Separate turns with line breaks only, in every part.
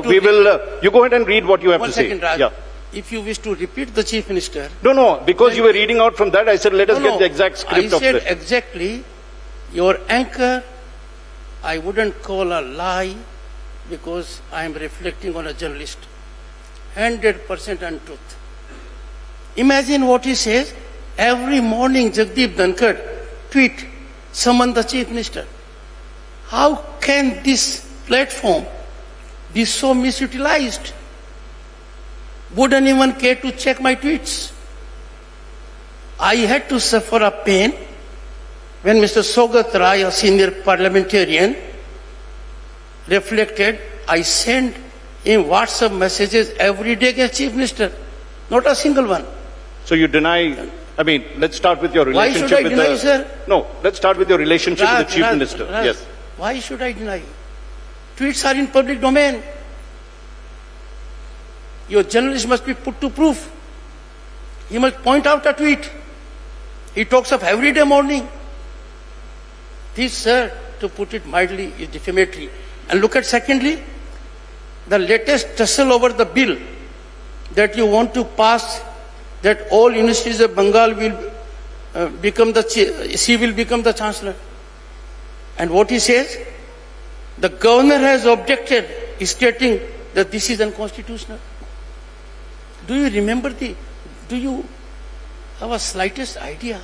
We will, you go ahead and read what you have to say.
1 second, Raj.
Yeah.
If you wish to repeat the Chief Minister.
No, because you were reading out from that, I said let us get the exact script of
I said
it.
exactly, your anchor, I wouldn't call a lie because I am reflecting on a journalist. 100% untruth. Imagine what he says. Every morning Jagdeep Dhankad tweet, summon the Chief Minister. How can this platform be so misutilized? Wouldn't even care to check my tweets. I had to suffer a pain when Mr. Sogat Rai, a senior parliamentarian, reflected. I sent him WhatsApp messages every day against Chief Minister. Not a single one.
So you deny, I mean, let's start with your relationship
Why should I
with
deny,
the...
sir?
No, let's start with your relationship with the Chief Minister.
Raj,
Yes.
Why should I deny? Tweets are in public domain. Your journalist must be put to proof. He must point out a tweet. He talks of everyday morning. This, sir, to put it mildly, is defamatory. And look at secondly, the latest tussle over the bill that you want to pass, that all universities of Bengal will become she will become the chancellor. And what he says, the governor has objected, stating that this is unconstitutional. Do you remember do you have a slightest idea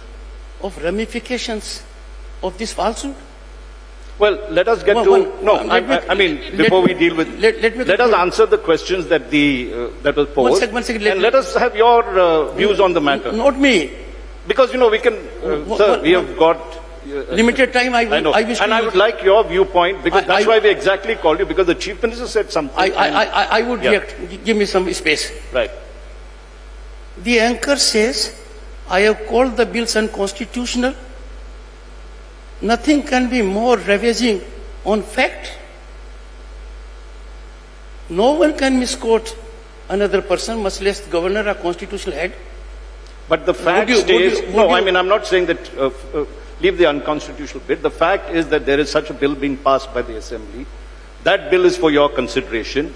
of ramifications of this falsehood?
Well, let us get I mean, before we deal with... Let us answer the questions that that was posed.
One second,
and let us have your views on the matter.
Not me.
Because, we can... sir, we have got...
limited time, I wish
and I would like your viewpoint, because that's why we exactly called you, because the Chief Minister said something.
I would react. Give me some space.
Right.
The anchor says, I have called the bills unconstitutional. Nothing can be more ravaging on fact. No one can misquote another person, much less the governor or constitutional head.
But the fact I'm not saying that, leave the unconstitutional bit. The fact is that there is such a bill being passed by the Assembly. That bill is for your consideration.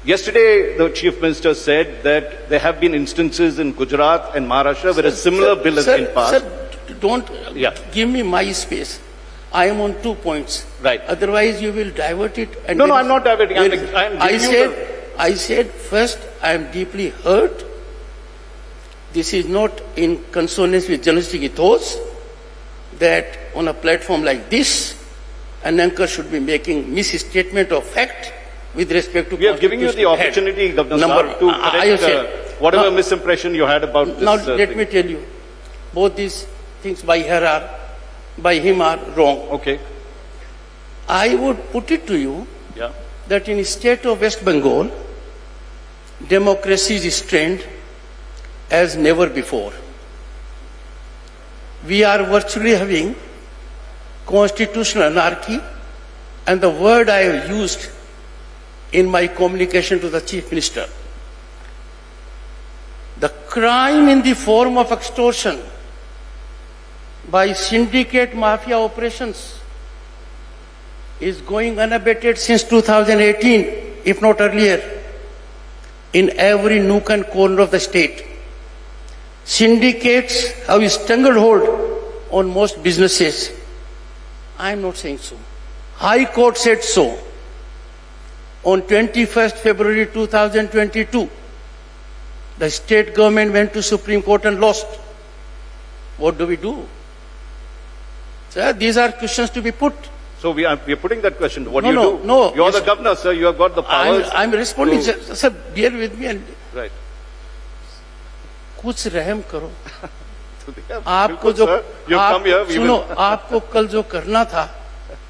Yesterday, the Chief Minister said that there have been instances in Gujarat and Maharashtra where a similar bill has been passed.
Sir, don't give me my space. I am on 2 points.
Right.
Otherwise, you will divert it. And
no, I'm not diverting.
I said, first, I am deeply hurt. This is not in consonance with journalistic ethos that on a platform like this, an anchor should be making misstatement of fact with respect to...
We are giving you the opportunity, Governor Saab, to correct whatever misimpression you had about this.
Now, let me tell you, both these things by him are wrong.
Okay.
I would put it to you that in the state of West Bengal, democracy is strained as never before. We are virtually having constitutional anarchy, and the word I have used in my communication to the Chief Minister, the crime in the form of extortion by syndicate mafia operations is going unabated since 2018, if not earlier, in every nook and corner of the state. Syndicates have a stranglehold on most businesses. I am not saying so. High Court said so. On 21st February 2022, the state government went to Supreme Court and lost. What do we do? Sir, these are questions to be put.
So we are putting that question. What do you do?
No.
You're the governor, sir. You have got the powers.
I'm responding. Sir, bear with me.
Right.
कुछ रहम करो.
आपको जो
सुनो, आपको कल जो करना था,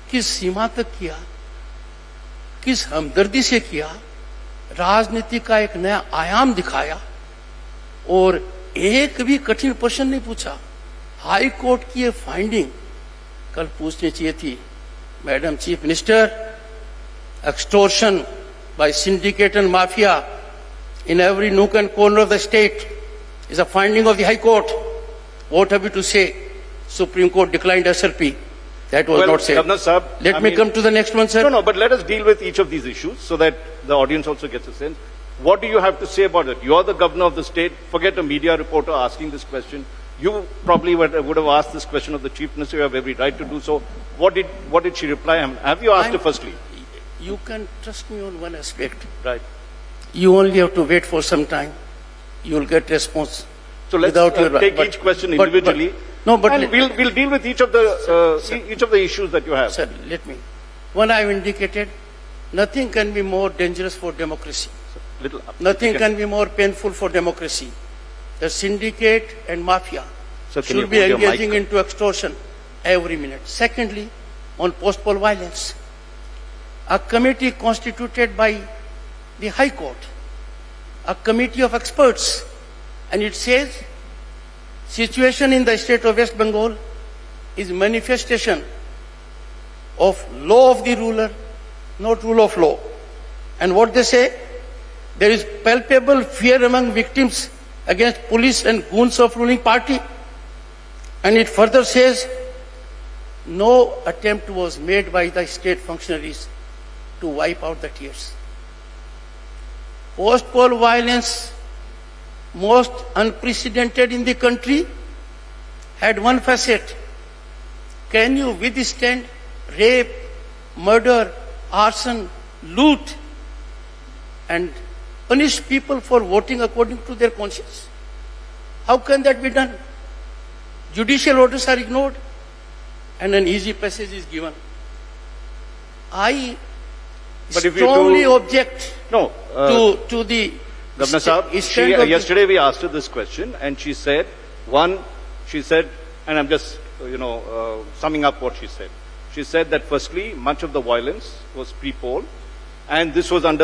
किस सीमा तक किया, किस हमदर्दी से किया, राजनीति का एक नया आयाम दिखाया, और एक भी कठिन प्रश्न नहीं पूछा. हाई कोर्ट की ये फाइंडिंग कल पूछनी चाहिए थी. Madam chief minister, extortion by syndicate and mafia in every nook and corner of the state is a finding of the High Court. What have you to say? Supreme Court declined SRP. That was
Well,
not said.
Governor Sahab,
Let
I
me
mean-
come to the next one, sir.
No, but let us deal with each of these issues so that the audience also gets a sense. What do you have to say about it? You are the governor of the state. Forget a media reporter asking this question. You probably would have asked this question of the chief minister. You have every right to do so. What did she reply? Have you asked her firstly?
You can trust me on one aspect.
Right.
You only have to wait for some time. You will get response.
So let's take each question individually. And we'll deal with each of the issues that you have.
Sir, let me. One I have indicated, nothing can be more dangerous for democracy. Nothing can be more painful for democracy. The syndicate and mafia should be engaging into extortion every minute. Secondly, on post-poll violence, a committee constituted by the High Court, a committee of experts, and it says situation in the state of West Bengal is manifestation of law of the ruler, not rule of law. And what they say, there is palpable fear among victims against police and goons of ruling party. And it further says, no attempt was made by the state functionaries to wipe out the tears. Post-poll violence, most unprecedented in the country, had one facet. Can you withstand rape, murder, arson, loot, and punish people for voting according to their conscience? How can that be done? Judicial orders are ignored and an easy passage is given. I strongly object to the
Governor Sahab, yesterday we asked her this question and she said, and I'm just, summing up what she said. She said that firstly, much of the violence was pre-poll, and this was when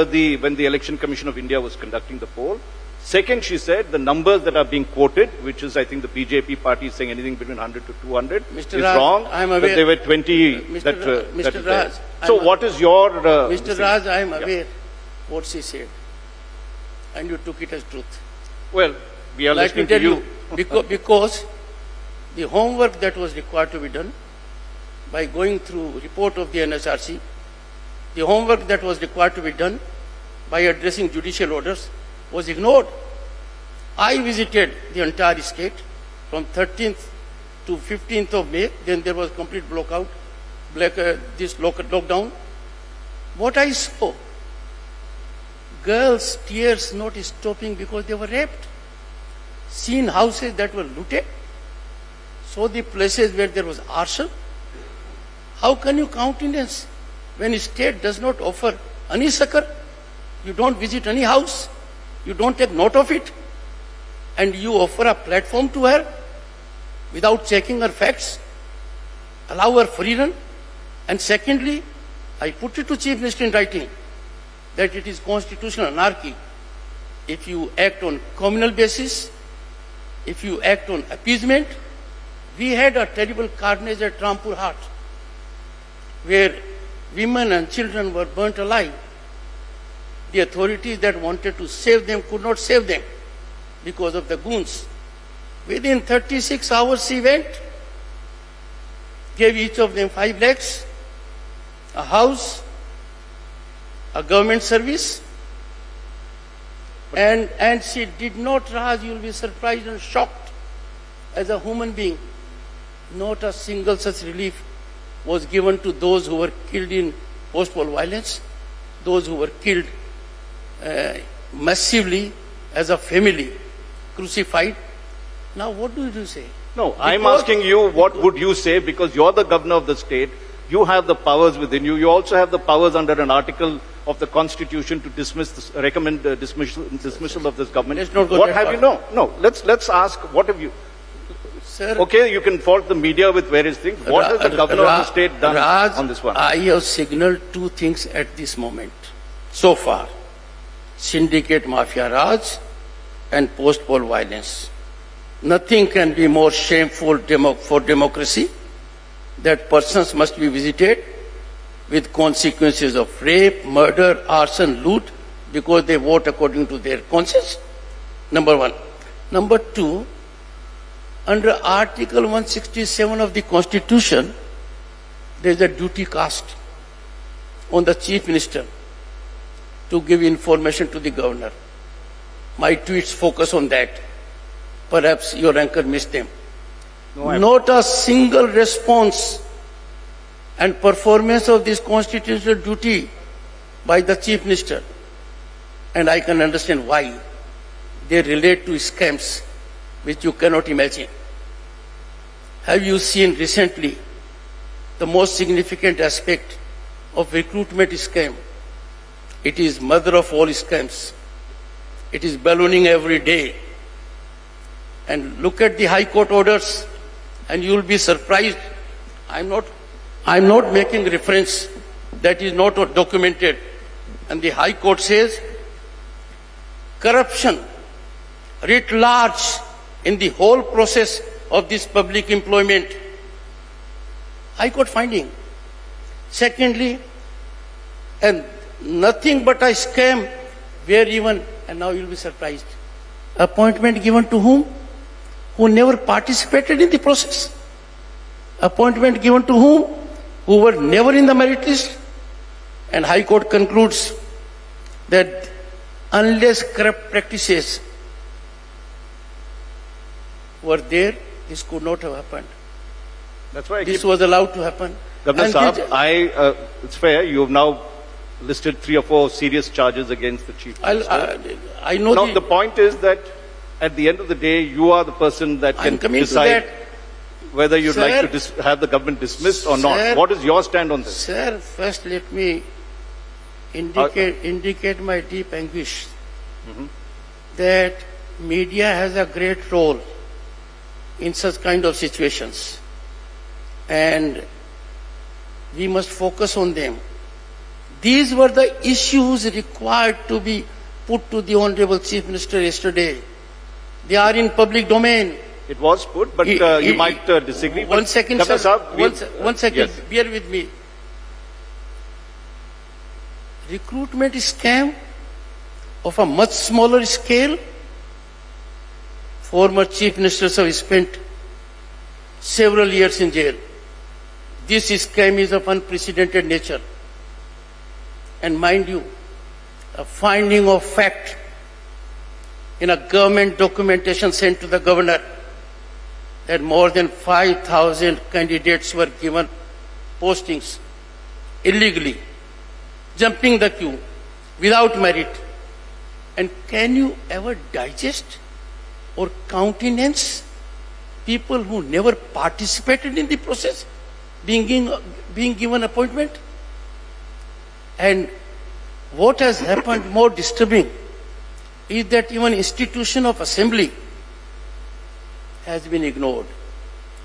the Election Commission of India was conducting the poll. Second, she said the numbers that are being quoted, which is I think the BJP party is saying anything between 100 to 200, is
Raj,
wrong.
I'm aware.
That there were 20.
Mr. Raj,
so what is your...
Mr. Raj, I am aware what she said, and you took it as truth.
Well, we are listening to you.
Because the homework that was required to be done by going through report of the NSRC, the homework that was required to be done by addressing judicial orders was ignored. I visited the entire state from 13th to 15th of May. Then there was complete lockdown. What I saw, girls' tears not stopping because they were raped. Seen houses that were looted. Saw the places where there was arson. How can you countenance when a state does not offer any succor? You don't visit any house. You don't take note of it. And you offer a platform to her without checking her facts. Allow her free run. And secondly, I put it to Chief Minister in writing that it is constitutional anarchy if you act on communal basis, if you act on appeasement. We had a terrible carnage at Rampur Hat, where women and children were burnt alive. The authorities that wanted to save them could not save them because of the goons. Within 36 hours she went, gave each of them 5 lakhs, a house, a government service, and she did not, Raj, you will be surprised and shocked as a human being. Not a single such relief was given to those who were killed in post-poll violence, those who were killed massively as a family, crucified. Now what do you say?
No, I'm asking you what would you say, because you're the governor of the state. You have the powers within you. You also have the powers under an article of the Constitution to recommend dismissal of this government.
Let's not go
what
that
have
far.
you? No. Let's ask. What have you?
Sir,
Okay, you can fault the media with various things. What has the governor of the state done
Raj,
on this one?
I have signaled 2 things at this moment. So far, syndicate mafia Raj and post-poll violence. Nothing can be more shameful for democracy that persons must be visited with consequences of rape, murder, arson, loot because they vote according to their conscience. Number 1. Number 2, under Article 167 of the Constitution, there is a duty cast on the Chief Minister to give information to the Governor. My tweets focus on that. Perhaps your anchor missed them. Not a single response and performance of this constitutional duty by the Chief Minister. And I can understand why. They relate to scams which you cannot imagine. Have you seen recently the most significant aspect of recruitment scam? It is mother of all scams. It is ballooning every day. And look at the High Court orders and you will be surprised. I'm not making reference that is not documented. And the High Court says corruption writ large in the whole process of this public employment. High Court finding. Secondly, and nothing but a scam where even, and now you'll be surprised, appointment given to whom? Who never participated in the process. Appointment given to whom? Who were never in the merit list. And High Court concludes that unless corrupt practices were there, this could not have happened.
That's why
this was allowed to happen.
Governor Saab, it's fair, you have now listed 3 or 4 serious charges against the Chief Minister.
I know.
Now, the point is that at the end of the day, you are the person that can decide whether you'd like to have the government dismissed or not. What is your stand on this?
Sir, first let me indicate my deep anguish that media has a great role in such kind of situations. And we must focus on them. These were the issues required to be put to the Honorable Chief Minister yesterday. They are in public domain.
It was put, but you might disagree.
One second, sir. One second. Yes. Bear with me. Recruitment scam of a much smaller scale. Former Chief Ministers have spent several years in jail. This scam is of unprecedented nature. And mind you, a finding of fact in a government documentation sent to the governor that more than 5,000 candidates were given postings illegally, jumping the queue without merit. And can you ever digest or countenance people who never participated in the process being given appointment? And what has happened more disturbing is that even institution of assembly has been ignored.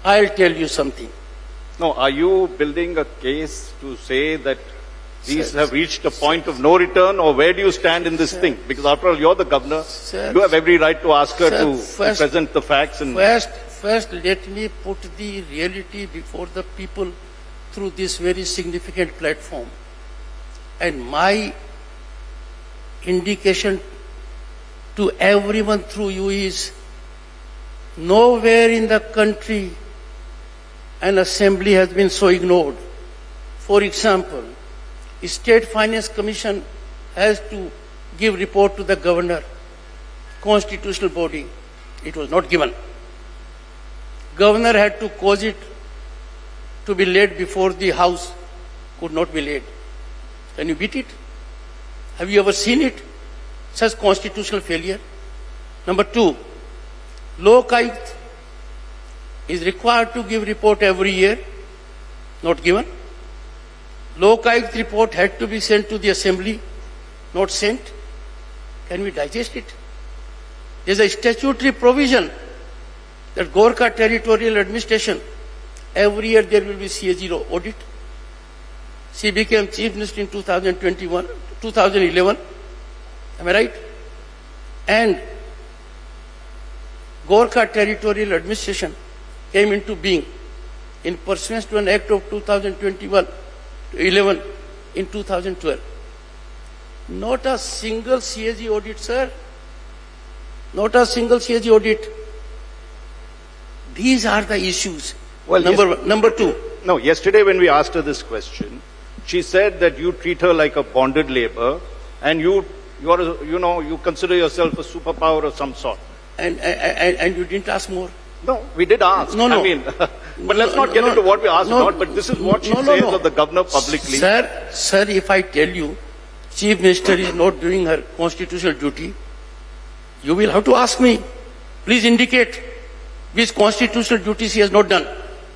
I'll tell you something.
No, are you building a case to say that these have reached a point of no return, or where do you stand in this thing? Because after all, you're the governor. You have every right to ask her to present the facts. And
First, let me put the reality before the people through this very significant platform. And my indication to everyone through you is nowhere in the country an assembly has been so ignored. For example, State Finance Commission has to give report to the governor, constitutional body. It was not given. Governor had to cause it to be laid before the House, could not be laid. Can you beat it? Have you ever seen it? Such constitutional failure. Number 2, Lok Ayukt is required to give report every year, not given. Lok Ayukt report had to be sent to the assembly, not sent. Can we digest it? There is a statutory provision that Gorkha Territorial Administration, every year there will be CA0 audit. She became Chief Minister in 2011. Am I right? And Gorkha Territorial Administration came into being in pursuance to an act of 2011 in 2012. Not a single CAG audit, sir. Not a single CAG audit. These are the issues.
Well,
number 2.
No, yesterday when we asked her this question, she said that you treat her like a bonded labor and you consider yourself a superpower of some sort.
And you didn't ask more.
No, we did ask.
No.
I mean, but let's not get into what we asked or not, but this is what she says of the governor publicly.
Sir, if I tell you, Chief Minister is not doing her constitutional duty, you will have to ask me. Please indicate which constitutional duty she has not done.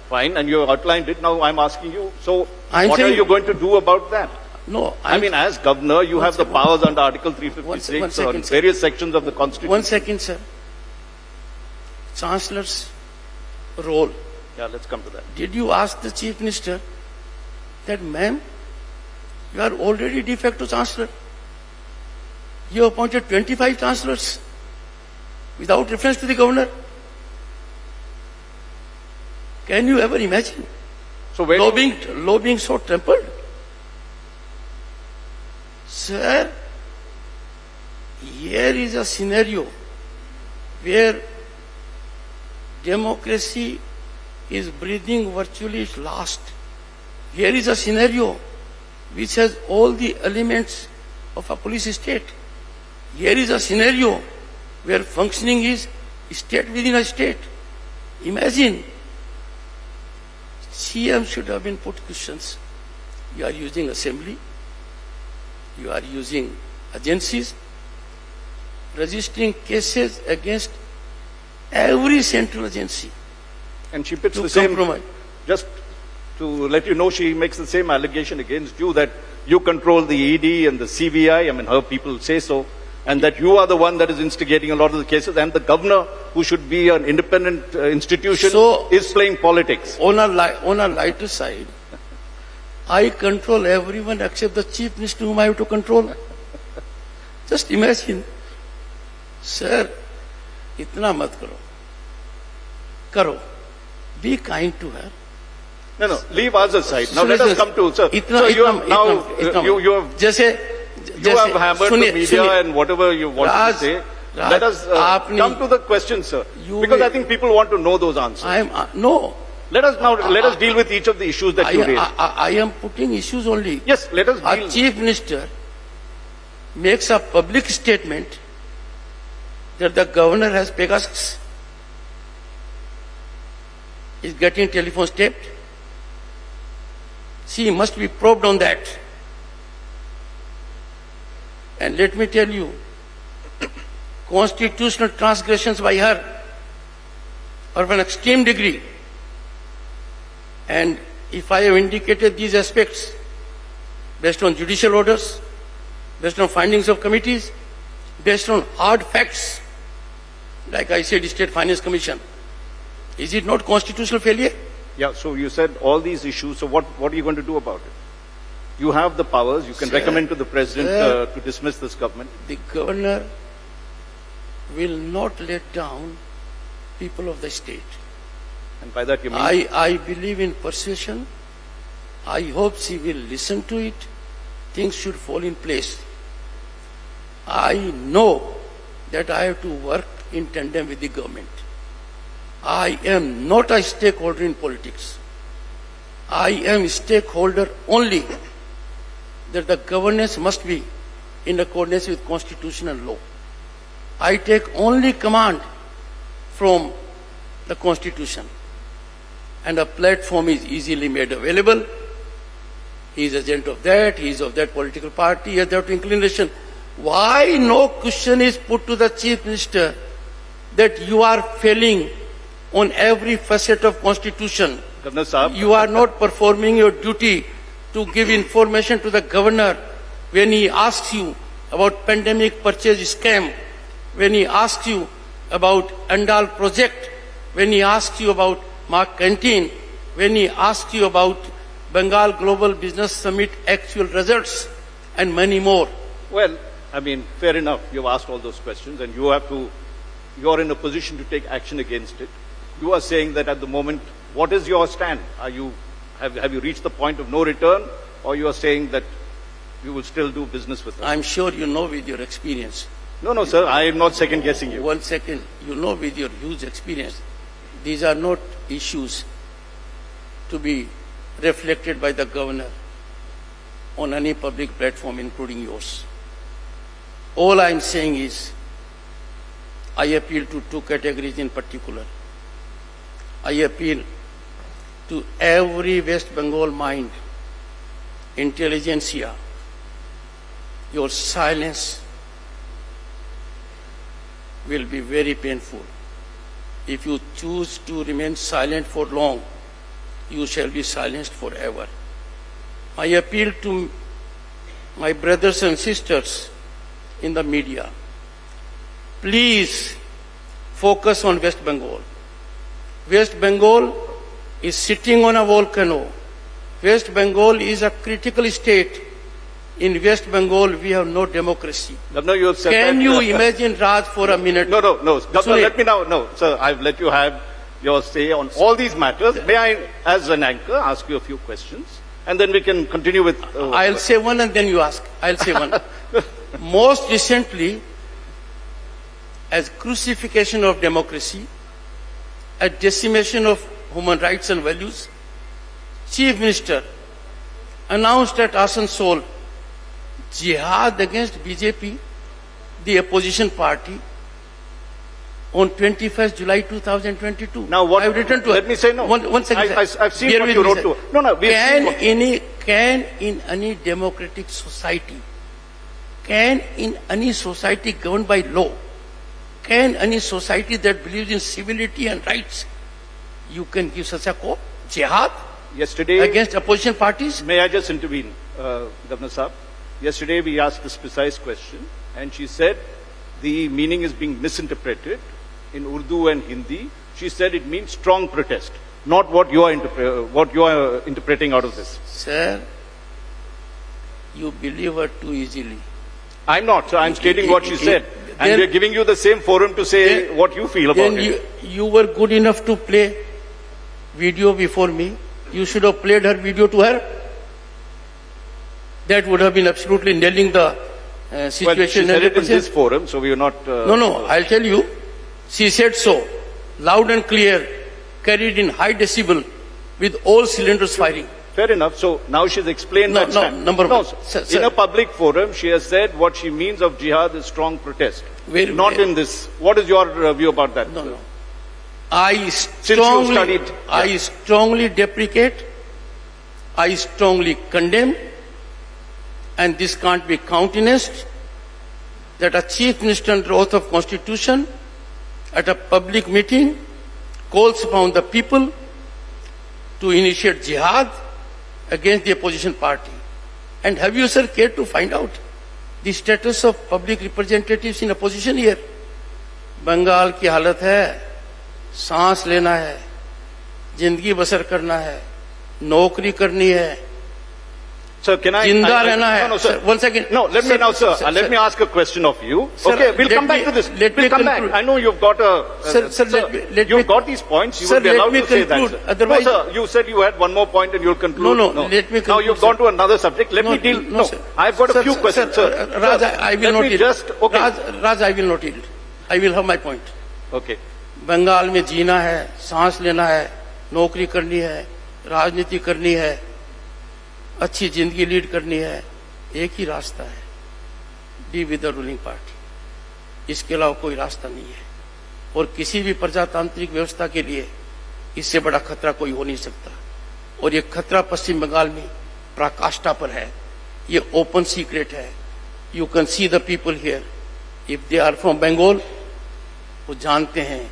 Fine, and you outlined it. Now I'm asking you. So,
I'm
what are
saying-
you going to do about that?
No,
I mean, as governor, you have the powers under Article
One
356
second,
on
sir.
various sections of the Constitution.
1 second, sir. Chancellor's role.
Yeah, let's come to that.
Did you ask the Chief Minister that, ma'am, you are already de facto Chancellor? You appointed 25 Chancellors without reference to the Governor? Can you ever imagine?
So where
Law being so trampled? Sir, here is a scenario where democracy is breathing virtually its last. Here is a scenario which has all the elements of a police state. Here is a scenario where functioning is state within a state. Imagine, CM should have been put questions. You are using assembly, you are using agencies, registering cases against every central agency.
And she puts
To
the same,
compromise.
just to let you know, she makes the same allegation against you that you control the ED and the CVI, I mean, her people say so, and that you are the one that is instigating a lot of the cases, and the governor, who should be an independent institution,
So-
is playing politics.
On a lighter side, I control everyone except the Chief Minister whom I have to control. Just imagine. Sir, itna mat karo. Karo. Be kind to her.
No, leave us aside. Now
Sir,
let us come to, sir.
Itna-
So you
itna-
have now,
itna-
you have You have hammered the media and whatever you want to say. Let us come to the question, sir. Because I think people want to know those answers.
No.
Let us deal with each of the issues that you raised.
I am putting issues only.
Yes, let us
Our
deal.
Chief Minister makes a public statement that the governor has Pegasus, is getting telephones taped. She must be probed on that. And let me tell you, constitutional transgressions by her are of an extreme degree. And if I have indicated these aspects based on judicial orders, based on findings of committees, based on hard facts, like I said, State Finance Commission, is it not constitutional failure?
Yeah, so you said all these issues, so what are you going to do about it? You have the powers, you can
Sir,
recommend to the president
sir,
to dismiss this government.
The governor will not let down people of the state.
And by that you mean?
I believe in persuasion. I hope she will listen to it. Things should fall in place. I know that I have to work in tandem with the government. I am not a stakeholder in politics. I am a stakeholder only that the governance must be in accordance with constitutional law. I take only command from the Constitution, and a platform is easily made available. He is agent of that, he is of that political party, he has that inclination. Why no question is put to the Chief Minister that you are failing on every facet of Constitution?
Governor Saab,
You are not performing your duty to give information to the governor when he asks you about pandemic purchase scam, when he asks you about Andal project, when he asks you about Mark Canteen, when he asks you about Bengal Global Business Summit actual results, and many more.
well, I mean, fair enough. You've asked all those questions and you are in a position to take action against it. You are saying that at the moment, what is your stand? Have you reached the point of no return, or you are saying that you will still do business with us?
I'm sure you know with your experience.
No, sir, I am not second guessing you.
1 second, you know with your huge experience, these are not issues to be reflected by the governor on any public platform, including yours. All I am saying is, I appeal to two categories in particular. I appeal to every West Bengal mind, intelligentsia. Your silence will be very painful. If you choose to remain silent for long, you shall be silenced forever. I appeal to my brothers and sisters in the media. Please focus on West Bengal. West Bengal is sitting on a volcano. West Bengal is a critical state. In West Bengal, we have no democracy.
Governor, you have said
Can
that,
you imagine, Raj, for a minute?
No. Governor,
Sunil.
let me now. No, sir, I've let you have your say on all these matters. May I, as an anchor, ask you a few questions? And then we can continue with...
I'll say one and then you ask. I'll say one. Most recently, as crucifixion of democracy, a decimation of human rights and values, Chief Minister announced at Asansol jihad against BJP, the opposition party, on 21st July 2022.
Now what?
I've written to
let
her.
me say no.
One second.
I've seen
Bear
what
with
you
me,
wrote
sir.
to her. No, we've seen what-
Can in any democratic society, can in any society governed by law, can any society that believes in civility and rights, you can give such a call? Jihad
Yesterday,
against opposition parties?
may I just intervene, Governor Saab? Yesterday we asked this precise question, and she said the meaning is being misinterpreted in Urdu and Hindi. She said it means strong protest, not what you are interpreting out of this.
Sir, you believe her too easily.
I'm not, sir. I'm stating what she said. And
Then-
we're giving you the same forum to say
Then-
what you feel about
Then
it.
you were good enough to play video before me. You should have played her video to her. That would have been absolutely nailing the
Well,
situation.
she said it in
100%.
this forum, so we are not...
No, I'll tell you. She said so, loud and clear, carried in high decibel, with all cylinders firing.
Fair enough. So now she's explained
No,
that
no,
stand.
number
No,
one.
sir.
Sir,
In a public forum, she has said what she means of jihad is strong protest. Not in this. What is your view about that?
No,
sir?
no. I
you
strongly,
studied-
I strongly deprecate, I strongly condemn, and this can't be countenanced, that a chief minister under oath of constitution at a public meeting calls upon the people to initiate jihad against the opposition party. And have you, sir, cared to find out the status of public representatives in opposition here? Bengal की हालत है, सांस लेना है, जिंदगी बसर करना है, नौकरी करनी है,
Sir, can I...
जिंदा रहना है.
No, sir.
Sir, one second.
No, let me now, sir. Let me ask a question of you. Okay, we'll come back to this. We'll come back. I know you've got a...
Sir, let
you've
me-
got these points. You
Sir,
will be
let
allowed
me
to say that,
conclude.
sir.
Otherwise-
No, sir. You said you had one more point and you'll conclude.
No, let me conclude,
Now you've
sir.
gone to another subject. Let me deal... No,
sir.
I've got
Sir,
a few questions, sir.
Raj, I will
Let
not
me
yield.
just... Okay.
Raj, I will not yield. I will have my point.
Okay.
Bengal में जीना है, सांस लेना है, नौकरी करनी है, राजनीति करनी है, अच्छी जिंदगी लीड करनी है, एक ही रास्ता है, be with the ruling party. इसके अलावा कोई रास्ता नहीं है. और किसी भी प्रजातांत्रिक व्यवस्था के लिए इससे बड़ा खतरा कोई हो नहीं सकता. और ये खतरा पश्चिम बंगाल में पराकाष्ठा पर है. ये ओपन सीक्रेट है. You can see the people here, if they are from Bengal, वो जानते हैं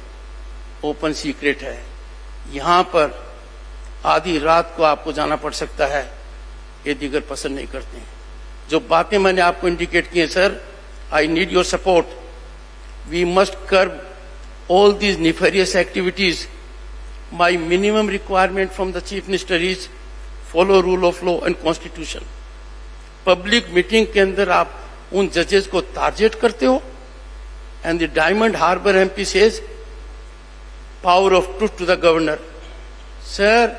ओपन सीक्रेट है. यहां पर आधी रात को आपको जाना पड़ सकता है, ये दीगर पसंद नहीं करते हैं. जो बातें मैंने आपको इंडिकेट की हैं, sir, I need your support. We must curb all these nefarious activities. My minimum requirement from the chief minister is follow rule of law and constitution. Public meeting के अंदर आप उन जजेस को टारगेट करते हो, and the Diamond Harbour MP says power of truth to the governor. Sir,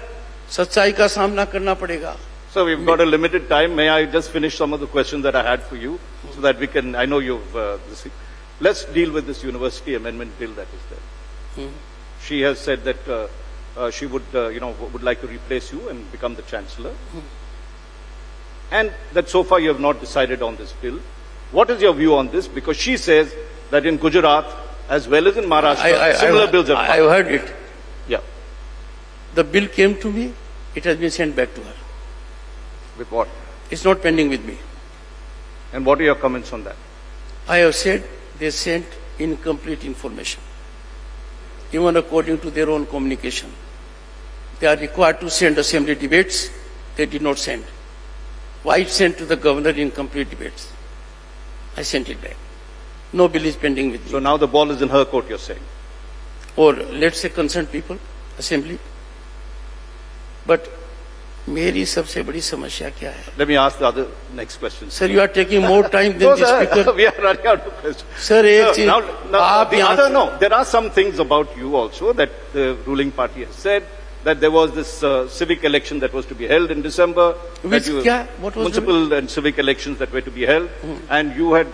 सच्चाई का सामना करना पड़ेगा.
So we've got a limited time. May I just finish some of the questions that I had for you so that we can... I know you've... Let's deal with this university amendment bill that is there. She has said that she would, would like to replace you and become the chancellor. And that so far you have not decided on this bill. What is your view on this? Because she says that in Gujarat, as well as in Maharashtra, similar bills have
I
passed.
heard it.
Yeah.
The bill came to me. It has been sent back to her.
With what?
It's not pending with me.
And what are your comments on that?
I have said they sent incomplete information. Even according to their own communication. They are required to send assembly debates. They did not send. Why sent to the governor incomplete debates? I sent it back. No bill is pending with me.
So now the ball is in her court, you're saying.
Or let's say concerned people, assembly. But मेरी सबसे बड़ी समस्या क्या है?
Let me ask the other next question.
Sir, you are taking more time
No,
than the
sir,
speaker.
we are running out of questions.
Sir, एक चीज
Now,
आप
the
यहाँ
other, no, there are some things about you also that the ruling party has said, that there was this civic election that was to be held in December.
Which
that you-
kya? What was
municipal and civic elections that were to be held, and you had,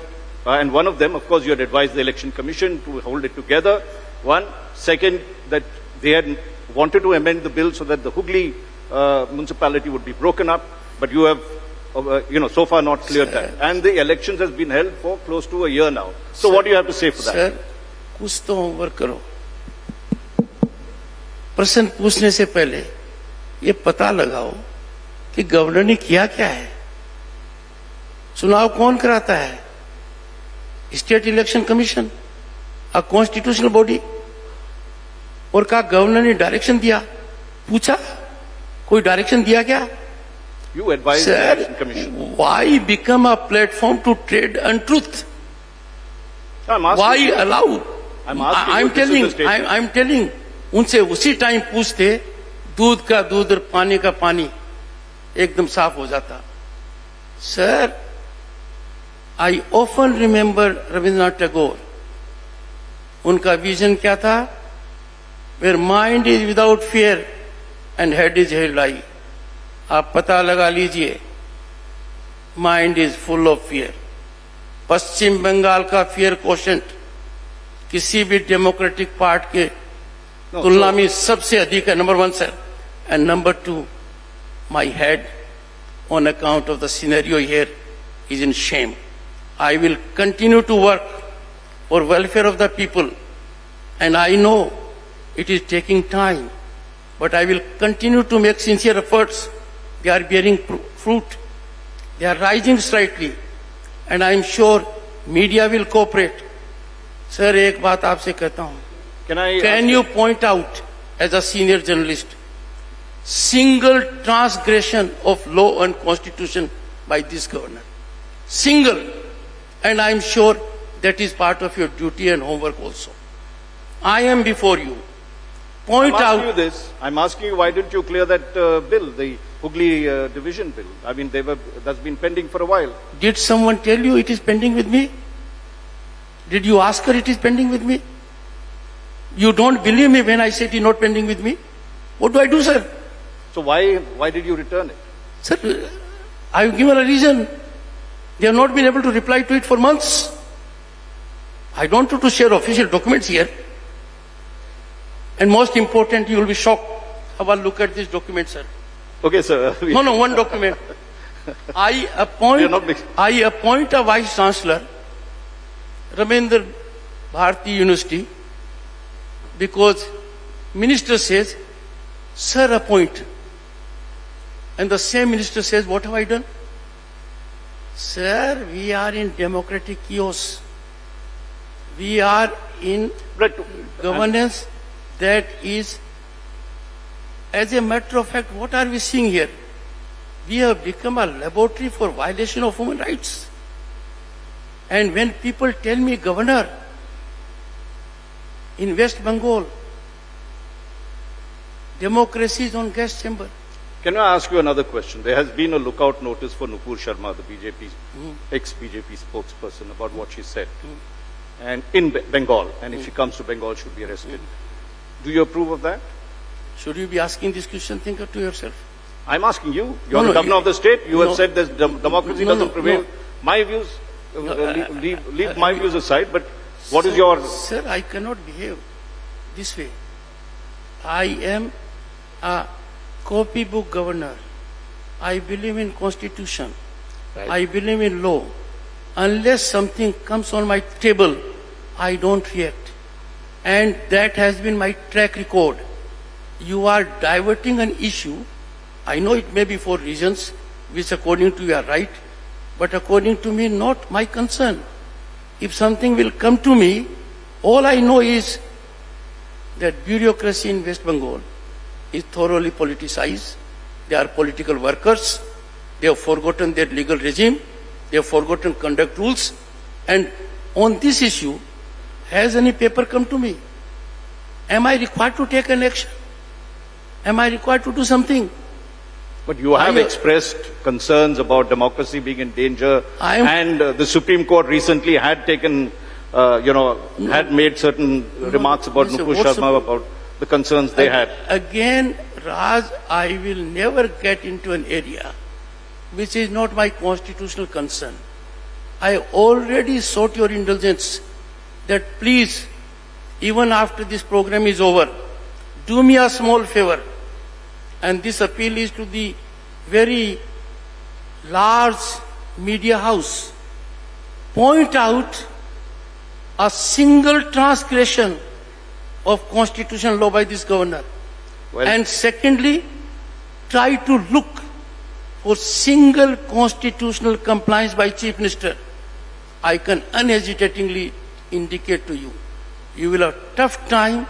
and one of them, of course, you had advised the election commission to hold it together. One, second, that they had wanted to amend the bill so that the Hooghly municipality would be broken up, but you have, so far not cleared that. And the elections has been held for close to a year now. So what do you have to say for that?
Sir कुछ तो homework करो. प्रश्न पूछने से पहले ये पता लगाओ कि गवर्नर ने किया क्या है. चुनाव कौन कराता है? State election commission, a constitutional body. और क्या गवर्नर ने डायरेक्शन दिया? पूछा कोई डायरेक्शन दिया क्या?
You advised the election commission.
Why become a platform to trade untruth?
I'm asking
Why
you.
allow?
I'm asking
I'm
you, this is
telling,
the statement.
I'm telling. उनसे उसी time पूछते, दूध का दूध और पानी का पानी एकदम साफ हो जाता. Sir, I often remember Rabindranath Tagore. उनका विजन क्या था? Where mind is without fear and head is held high. आप पता लगा लीजिए, mind is full of fear. Paschim Bengal का फियर कोशेंट किसी भी डेमोक्रेटिक पार्ट के तुलना में सबसे अधिक है. Number one sir. And number two, my head on account of the scenario here is in shame. I will continue to work for welfare of the people and I know it is taking time, but I will continue to make sincere efforts. They are bearing fruit. They are rising slightly, and I am sure media will cooperate. Sir, एक बात आपसे कहता हूँ. Can you point out, as a senior journalist, single transgression of law and constitution by this governor? Single. And I am sure that is part of your duty and homework also. I am before you. Point
I'm asking
out.
you this. I'm asking you, why didn't you clear that bill, the Hooghly division bill? I mean, that's been pending for a while.
Did someone tell you it is pending with me? Did you ask her it is pending with me? You don't believe me when I say it is not pending with me? What do I do, sir?
So why did you return it?
Sir, I have given a reason. They have not been able to reply to it for months. I don't want to share official documents here. And most important, you will be shocked. Have a look at this document, sir.
Okay, sir.
No, one document. I appoint a vice chancellor, Ramendra Bharati University, because minister says, sir, appoint. And the same minister says, what have I done? Sir, we are in democratic chaos. We are in governance that is, as a matter of fact, what are we seeing here? We have become a laboratory for violation of human rights. And when people tell me, Governor, in West Bengal, democracy is on gas chamber.
Can I ask you another question? There has been a lookout notice for Nupur Sharma, the BJP, ex-BJP spokesperson, about what she said. And in Bengal, and if she comes to Bengal, she should be arrested. Do you approve of that?
Should you be asking this question, think to yourself?
I'm asking you. You're the governor of the state. You have said that democracy doesn't prevail. My views, leave my views aside, but what is your...
Sir, I cannot behave this way. I am a copybook governor. I believe in constitution.
Right.
I believe in law. Unless something comes on my table, I don't react. And that has been my track record. You are diverting an issue. I know it may be for reasons which according to you are right, but according to me, not my concern. If something will come to me, all I know is that bureaucracy in West Bengal is thoroughly politicized. They are political workers. They have forgotten their legal regime. They have forgotten conduct rules. And on this issue, has any paper come to me? Am I required to take an action? Am I required to do something?
But you have expressed concerns about democracy being in danger, and the Supreme Court recently had taken, had made certain remarks about Nupur Sharma, about the concerns they had.
Again, Raj, I will never get into an area which is not my constitutional concern. I already sought your indulgence that please, even after this program is over, do me a small favor. And this appeal is to the very large media house. Point out a single transgression of constitutional law by this governor.
Well,
and secondly, try to look for single constitutional compliance by Chief Minister. I can unhesitatingly indicate to you, you will have tough time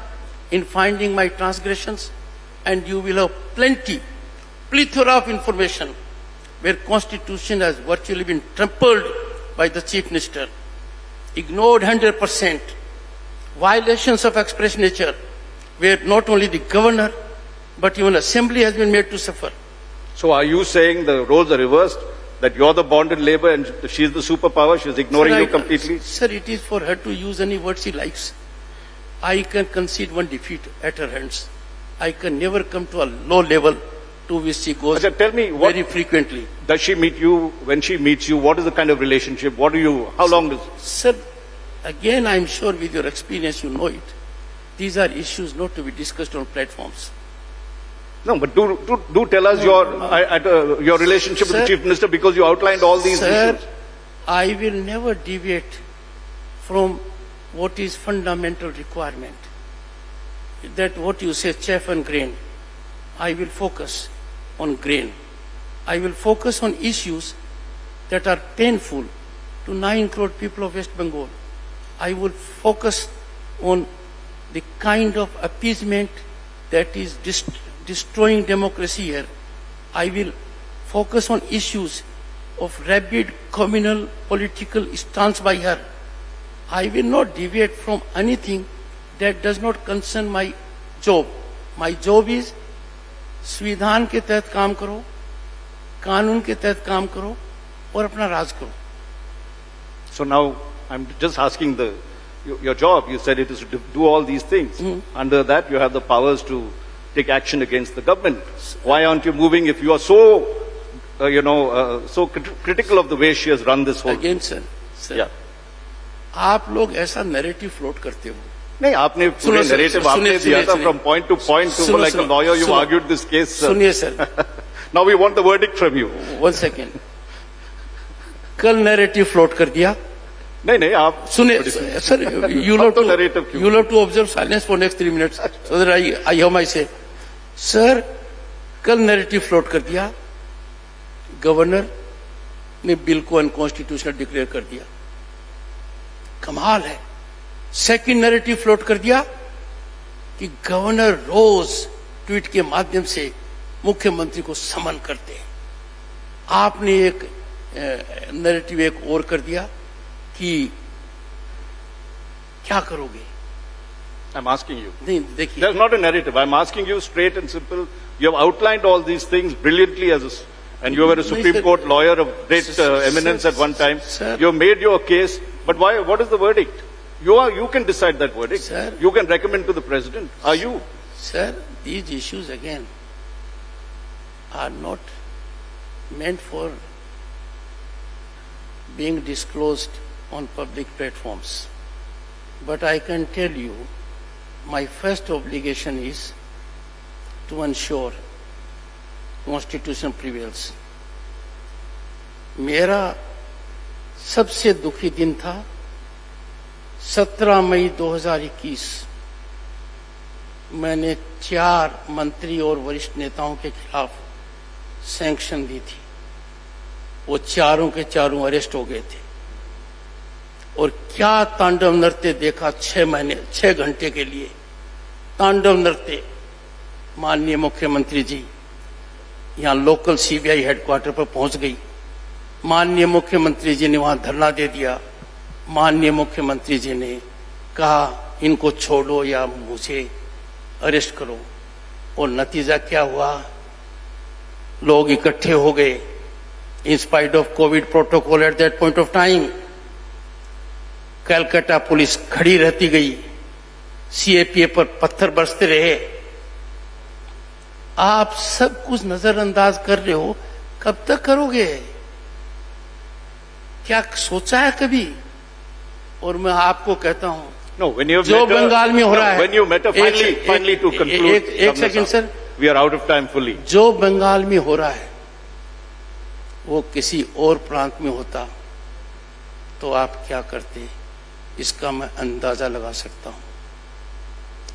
in finding my transgressions, and you will have plethora of information where Constitution has virtually been trampled by the Chief Minister, ignored 100%, violations of express nature, where not only the governor, but even assembly has been made to suffer.
so are you saying the roles are reversed? That you're the bonded labor and she's the superpower, she's ignoring you completely?
Sir, it is for her to use any words she likes. I can concede one defeat at her hands. I can never come to a low level to which she goes
Tell me, what
very frequently.
does she meet you? When she meets you, what is the kind of relationship? How long does...
Sir, again, I'm sure with your experience you know it. These are issues not to be discussed on platforms.
No, but do tell us your relationship with the Chief Minister, because you outlined all these issues.
I will never deviate from what is fundamental requirement. That what you say, chaff and grain. I will focus on grain. I will focus on issues that are painful to 9 crore people of West Bengal. I will focus on the kind of appeasement that is destroying democracy here. I will focus on issues of rabid communal political stance by her. I will not deviate from anything that does not concern my job. My job is संविधान के तहत काम करो, कानून के तहत काम करो और अपना राज करो.
So now I'm just asking your job. You said it is to do all these things. Under that, you have the powers to take action against the government. Why aren't you moving if you are so, so critical of the way she has run this whole?
Again, sir.
Yeah.
आप लोग ऐसा narrative float करते हो.
नहीं, आपने पूरे narrative आपने दिया था from point to point. To like a lawyer, you argued this case.
सुनिए sir.
Now we want the verdict from you.
1 second. कल नैरेटिव फ्लोट कर दिया.
नहीं आप
सुनिए sir. You have to observe silence for next 3 minutes so that I have my say. Sir, कल narrative float कर दिया. गवर्नर ने बिल को अनकॉन्स्टिट्यूशनल डिक्लेयर कर दिया. कमाल है. सेकंड नैरेटिव फ्लोट कर दिया कि गवर्नर रोज ट्वीट के माध्यम से मुख्यमंत्री को समन करते हैं. आपने एक नैरेटिव एक और कर दिया कि क्या करोगे.
I'm asking you.
नहीं, देखिए.
There's not a narrative. I'm asking you straight and simple. You have outlined all these things brilliantly and you were a Supreme Court lawyer of great eminence at one time.
Sir.
You have made your case, but why? What is the verdict? You can decide that verdict.
Sir.
You can recommend to the president. Are you?
Sir, these issues again are not meant for being disclosed on public platforms. But I can tell you, my first obligation is to ensure Constitution prevails. मेरा सबसे दुखी दिन था 17 मई 2021। मैंने 4 मंत्री और वरिष्ठ नेताओं के खिलाफ सैंक्शन दी थी। वो चारों के चारों अरेस्ट हो गए थे और क्या तांडव नृत्य देखा 6 घंटे के लिए तांडव नृत्य। माननीय मुख्यमंत्री जी यहां लोकल सीबीआई हेडक्वार्टर पर पहुंच गई। माननीय मुख्यमंत्री जी ने वहां धरना दे दिया। माननीय मुख्यमंत्री जी ने कहा इनको छोड़ो या मुझे अरेस्ट करो, और नतीजा क्या हुआ? लोग इकट्ठे हो गए। In spite of Covid protocol at that point of time Calcutta police खड़ी रहती गई, सीएपीए पर पत्थर बरसते रहे। आप सब कुछ नजरअंदाज कर रहे हो, कब तक करोगे? क्या सोचा है कभी? और मैं आपको कहता हूं
No, when you
जो बंगाल में हो रहा है,
when you met finally to conclude,
एक second sir,
we are out of time fully.
जो बंगाल में हो रहा है वो किसी और प्रांत में होता तो आप क्या करते, इसका मैं अंदाजा लगा सकता हूं।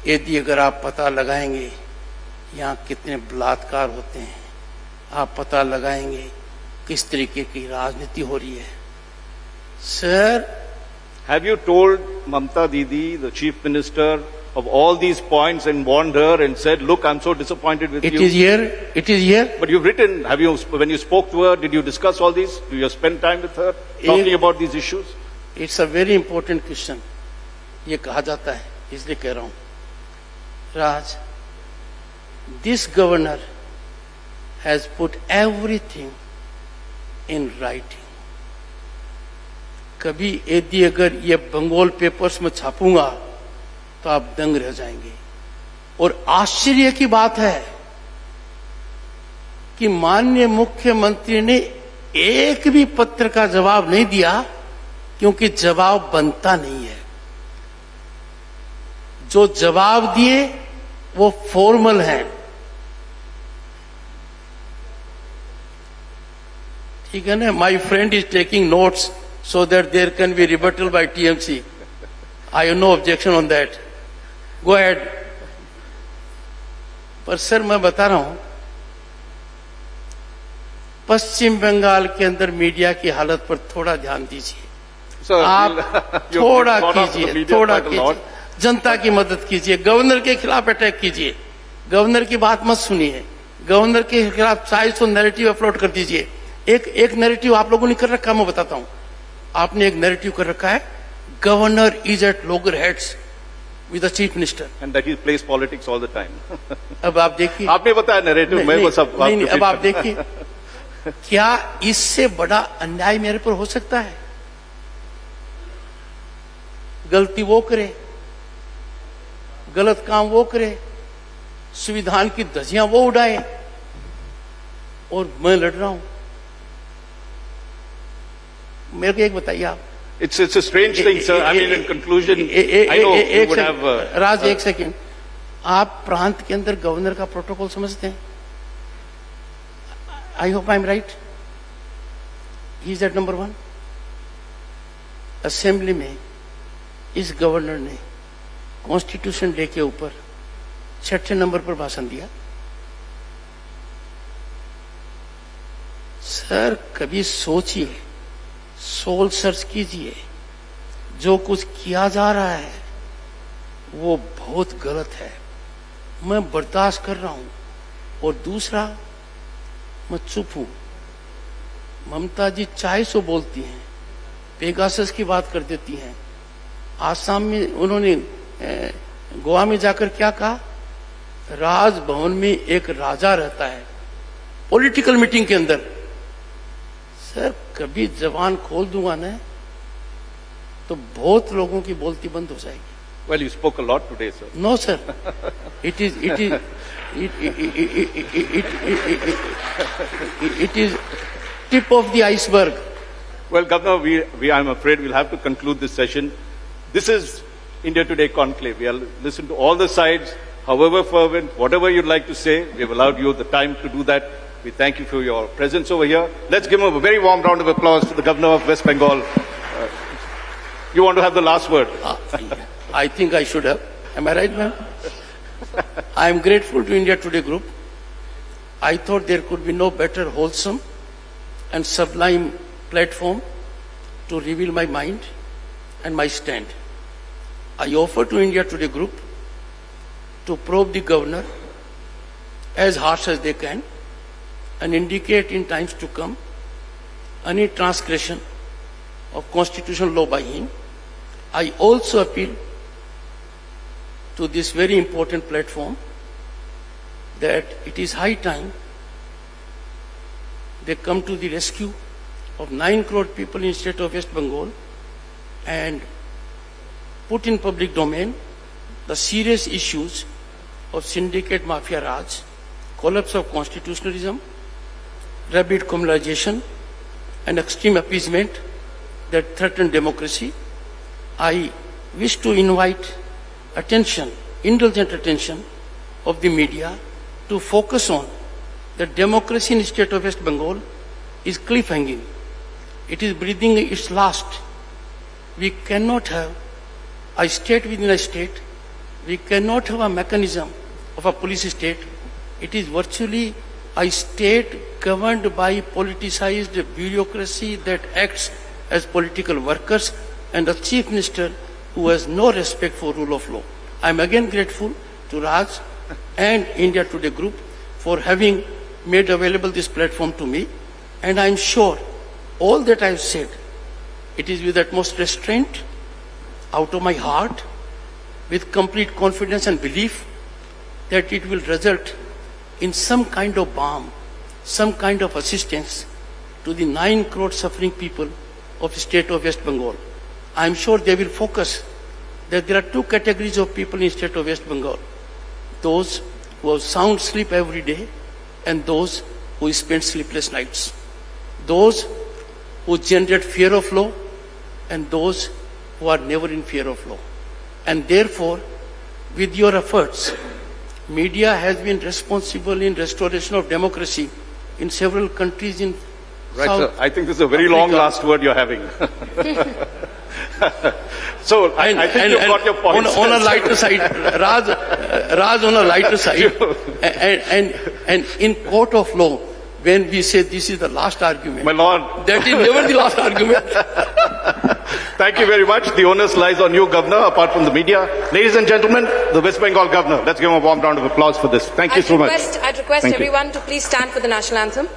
यदि अगर आप पता लगाएंगे यहाँ कितने बलात्कार होते हैं, आप पता लगाएंगे किस तरीके की राजनीति हो रही है। Sir,
have you told Mamta Didi, the chief minister, of all these points and warned her and said, look, I'm so disappointed with you?
It is here.
But you've written, have you, when you spoke to her, did you discuss all these? Do you spend time with her talking about these issues?
It's a very important question. ये कहा जाता है, इसलिए कह रहा हूं। राज, this governor has put everything in writing. कभी यदि अगर ये बंगाल पेपर्स में छापूंगा तो आप दंग रह जाएंगे। और आश्चर्य की बात है कि माननीय मुख्यमंत्री ने एक भी पत्र का जवाब नहीं दिया, क्योंकि जवाब बनता नहीं है। जो जवाब दिए वो फॉर्मल है। ठीक है ना? My friend is taking notes so that there can be rebuttal by TMC. I have no objection on that. Go ahead. पर सर मैं बता रहा हूं, पश्चिम बंगाल के अंदर मीडिया की हालत पर थोड़ा ध्यान दीजिए। आप थोड़ा कीजिए, जनता की मदद कीजिए। गवर्नर के खिलाफ अटैक कीजिए, गवर्नर की बात मत सुनिए, गवर्नर के खिलाफ 400 नैरेटिव अपलोड कर दीजिए। एक नैरेटिव आप लोगों ने कर रखा, मैं बताता हूं। आपने एक नैरेटिव कर रखा है, governor is at loggerheads with the chief minister,
and that he plays politics all the time.
अब आप देखिए,
आपने बताया नैरेटिव, मैं वो सब
नहीं, अब आप देखिए क्या इससे बड़ा अन्याय मेरे पर हो सकता है? गलती वो करे, गलत काम वो करे, संविधान की धज्जियां वो उड़ाए, और मैं लड़ रहा हूं। मेरे को एक बताइए आप।
It's a strange thing, sir. I mean, in conclusion, I know you would have.
राज, एक सेकेंड, आप प्रांत के अंदर गवर्नर का प्रोटोकॉल समझते हैं? I hope I am right. He is at number 1। Assembly में इस गवर्नर ने कॉन्स्टिट्यूशन डे के ऊपर 6ठे नंबर पर भाषण दिया। सर, कभी सोचिए, सोल सर्च कीजिए, जो कुछ किया जा रहा है वो बहुत गलत है। मैं बर्दाश्त कर रहा हूं। और दूसरा, मैं चुप हूं। ममता जी चाहे सो बोलती हैं, पेगासस की बात कर देती हैं। आसाम में उन्होंने गोवा में जाकर क्या कहा? राजभवन में एक राजा रहता है, पॉलिटिकल मीटिंग के अंदर। सर, कभी जबान खोल दूंगा ना तो बहुत लोगों की बोलती बंद हो जाएगी।
Well, you spoke a lot today, sir.
No, sir. It is tip of the iceberg.
Well, Governor, I'm afraid we'll have to conclude this session. This is India Today Conclave. We'll listen to all the sides, however fervent, whatever you'd like to say, we've allowed you the time to do that. We thank you for your presence over here. Let's give him a very warm round of applause to the Governor of West Bengal. You want to have the last word?
I think I should have. Am I right, ma'am? I am grateful to India Today Group. I thought there could be no better wholesome and sublime platform to reveal my mind and my stand. I offer to India Today Group to probe the governor as harsh as they can and indicate in times to come any transgression of constitutional law by him. I also appeal to this very important platform that it is high time they come to the rescue of 9 crore people in state of West Bengal and put in public domain the serious issues of syndicate mafia raj, collapse of constitutionalism, rapid criminalization and extreme appeasement that threaten democracy. I wish to invite attention, indulgent attention of the media to focus on that democracy in the state of West Bengal is cliff-hanging. It is breathing its last. We cannot have a state within a state. We cannot have a mechanism of a police state. It is virtually a state governed by politicized bureaucracy that acts as political workers and a chief minister who has no respect for rule of law. I am again grateful to Raj and India Today Group for having made available this platform to me, and I am sure all that I have said, it is with utmost restraint, out of my heart, with complete confidence and belief that it will result in some kind of balm, some kind of assistance to the 9 crore suffering people of the state of West Bengal. I am sure they will focus that there are 2 categories of people in state of West Bengal. Those who have sound sleep every day and those who spend sleepless nights. Those who generate fear of law and those who are never in fear of law. And therefore, with your efforts, media has been responsible in restoration of democracy in several countries in
Right,
South
sir. I think this is a very long
Africa.
last word you're having. So I think you've got your points.
On a lighter side, Raj on a lighter side, and in court of law, when we say this is the last argument,
My lord.
that is never the last argument.
Thank you very much. The onus lies on you, Governor, apart from the media. Ladies and gentlemen, the West Bengal Governor. Let's give him a warm round of applause for this. Thank you so much.
I'd request
Thank you.
everyone to please stand for the national anthem.